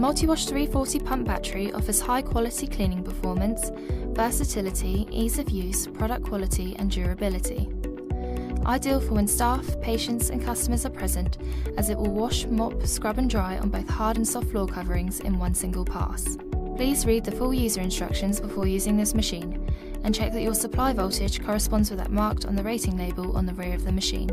Multiwash 340 pump battery offers high-quality cleaning performance, versatility, ease of use, product quality and durability. Ideal for when staff, patients and customers are present, as it will wash, mop, scrub and dry on both hard and soft floor coverings in one single pass. Please read the full user instructions before using this machine and check that your supply voltage corresponds with that marked on the rating label on the rear of the machine.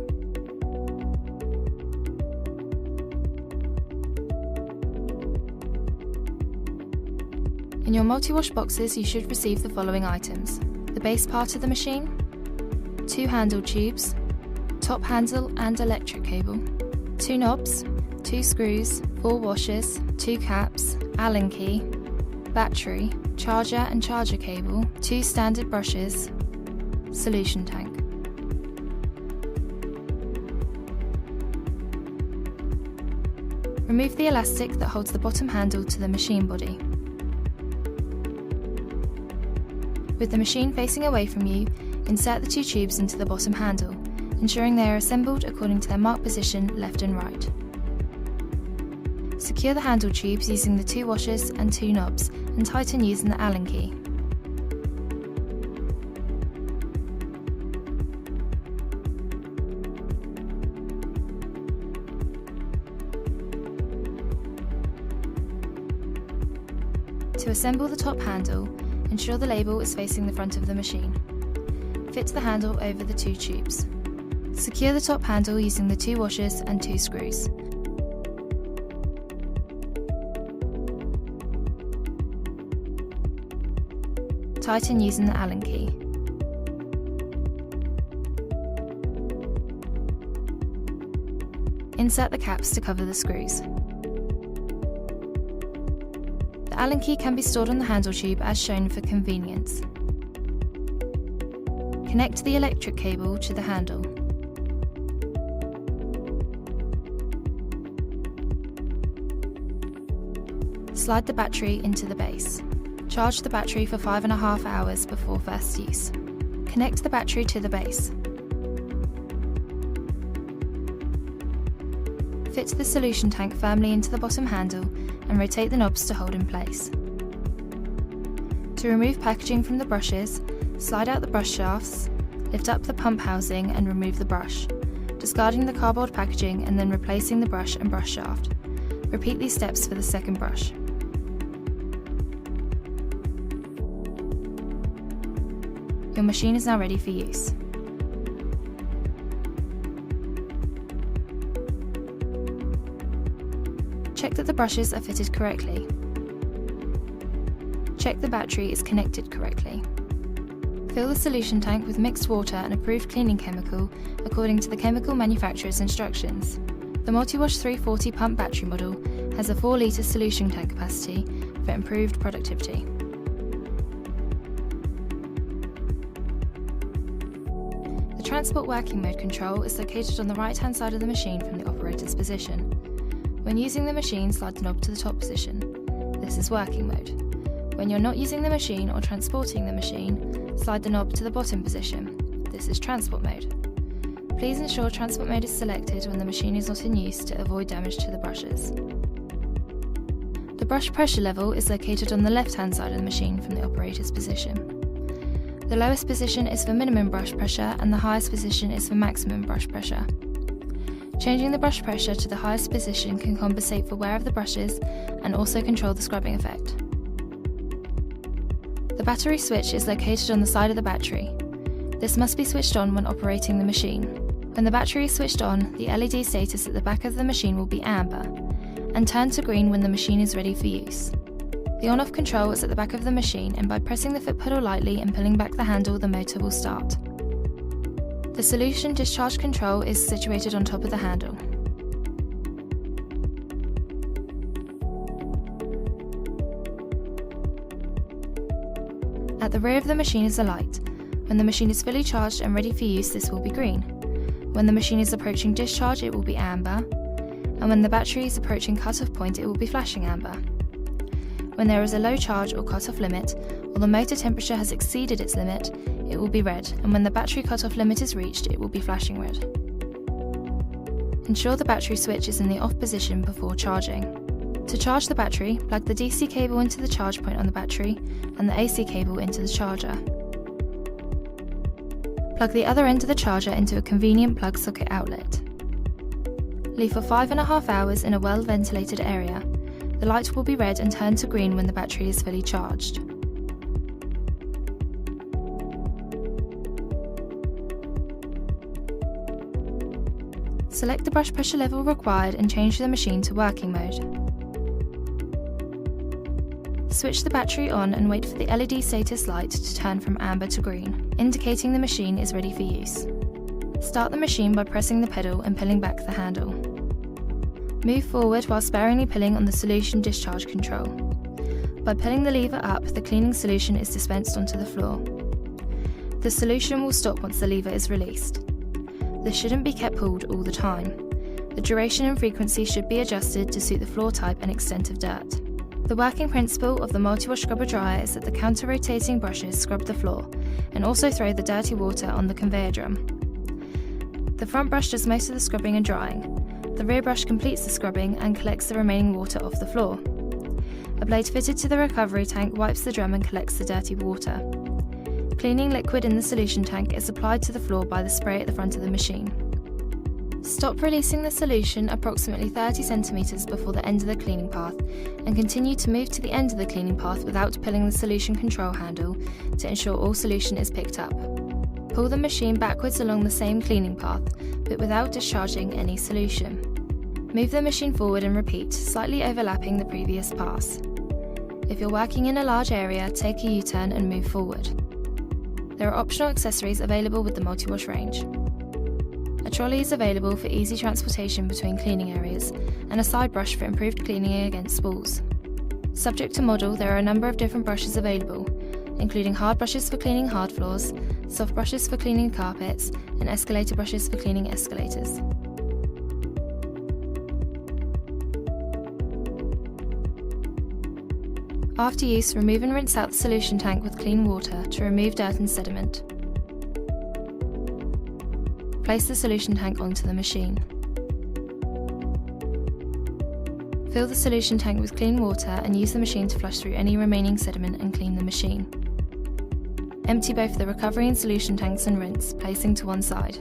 In your multi-wash boxes you should receive the following items: the base part of the machine, 2 handle tubes, top handle and electric cable, 2 knobs, 2 screws, 4 washers, 2 caps, Allen key, battery, charger and charger cable, 2 standard brushes, solution tank. Remove the elastic that holds the bottom handle to the machine body. With the machine facing away from you, insert the 2 tubes into the bottom handle, ensuring they are assembled according to their marked position left and right. Secure the handle tubes using the 2 washers and 2 knobs and tighten using the Allen key. To assemble the top handle, ensure the label is facing the front of the machine. Fit the handle over the 2 tubes. Secure the top handle using the 2 washers and 2 screws. Tighten using the Allen key. Insert the caps to cover the screws. The Allen key can be stored on the handle tube as shown for convenience. Connect the electric cable to the handle. Slide the battery into the base. Charge the battery for 5.5 hours before first use. Connect the battery to the base. Fit the solution tank firmly into the bottom handle and rotate the knobs to hold in place. To remove packaging from the brushes, slide out the brush shafts, lift up the pump housing and remove the brush, discarding the cardboard packaging and then replacing the brush and brush shaft. Repeat these steps for the second brush. Your machine is now ready for use. Check that the brushes are fitted correctly. Check the battery is connected correctly. Fill the solution tank with mixed water and approved cleaning chemical according to the chemical manufacturer's instructions. The Multiwash 340 pump battery model has a 4-litre solution tank capacity for improved productivity. The transport working mode control is located on the right-hand side of the machine from the operator's position. When using the machine, slide the knob to the top position. This is working mode. When you're not using the machine or transporting the machine, slide the knob to the bottom position. This is transport mode. Please ensure transport mode is selected when the machine is not in use to avoid damage to the brushes. The brush pressure level is located on the left-hand side of the machine from the operator's position. The lowest position is for minimum brush pressure and the highest position is for maximum brush pressure. Changing the brush pressure to the highest position can compensate for wear of the brushes and also control the scrubbing effect. The battery switch is located on the side of the battery. This must be switched on when operating the machine. When the battery is switched on, the LED status at the back of the machine will be amber and turn to green when the machine is ready for use. The on-off control is at the back of the machine, and by pressing the foot pedal lightly and pulling back the handle, the motor will start. The solution discharge control is situated on top of the handle. At the rear of the machine is a light. When the machine is fully charged and ready for use, this will be green. When the machine is approaching discharge, it will be amber. And when the battery is approaching cut-off point, it will be flashing amber. When there is a low charge or cut-off limit, or the motor temperature has exceeded its limit, it will be red, and when the battery cut-off limit is reached, it will be flashing red. Ensure the battery switch is in the off position before charging. To charge the battery, plug the DC cable into the charge point on the battery and the AC cable into the charger. Plug the other end of the charger into a convenient plug socket outlet. Leave for 5.5 hours in a well-ventilated area. The light will be red and turn to green when the battery is fully charged. Select the brush pressure level required and change the machine to working mode. Switch the battery on and wait for the LED status light to turn from amber to green, indicating the machine is ready for use. Start the machine by pressing the pedal and pulling back the handle. Move forward while sparingly pulling on the solution discharge control. By pulling the lever up, the cleaning solution is dispensed onto the floor. The solution will stop once the lever is released. This shouldn't be kept pulled all the time. The duration and frequency should be adjusted to suit the floor type and extent of dirt. The working principle of the multi-wash scrubber dryer is that the counter-rotating brushes scrub the floor and also throw the dirty water on the conveyor drum. The front brush does most of the scrubbing and drying. The rear brush completes the scrubbing and collects the remaining water off the floor. A blade fitted to the recovery tank wipes the drum and collects the dirty water. Cleaning liquid in the solution tank is applied to the floor by the spray at the front of the machine. Stop releasing the solution approximately 30 cm before the end of the cleaning path and continue to move to the end of the cleaning path without pulling the solution control handle to ensure all solution is picked up. Pull the machine backwards along the same cleaning path, but without discharging any solution. Move the machine forward and repeat, slightly overlapping the previous pass. If you're working in a large area, take a U-turn and move forward. There are optional accessories available with the multi-wash range. A trolley is available for easy transportation between cleaning areas, and a side brush for improved cleaning against spools. Subject to model, there are a number of different brushes available, including hard brushes for cleaning hard floors, soft brushes for cleaning carpets, and escalator brushes for cleaning escalators. After use, remove and rinse out the solution tank with clean water to remove dirt and sediment. Place the solution tank onto the machine. Fill the solution tank with clean water and use the machine to flush through any remaining sediment and clean the machine. Empty both the recovery and solution tanks and rinse, placing to one side.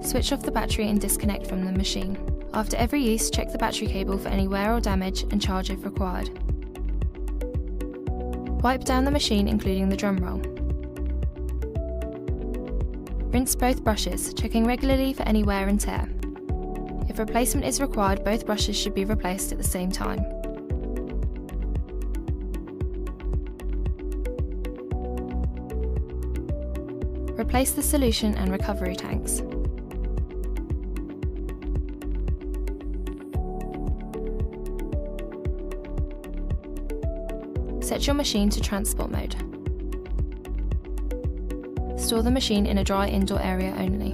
Switch off the battery and disconnect from the machine. After every use, check the battery cable for any wear or damage and charge if required. Wipe down the machine, including the drum roll. Rinse both brushes, checking regularly for any wear and tear. If replacement is required, both brushes should be replaced at the same time. Replace the solution and recovery tanks. Set your machine to transport mode. Store the machine in a dry indoor area only.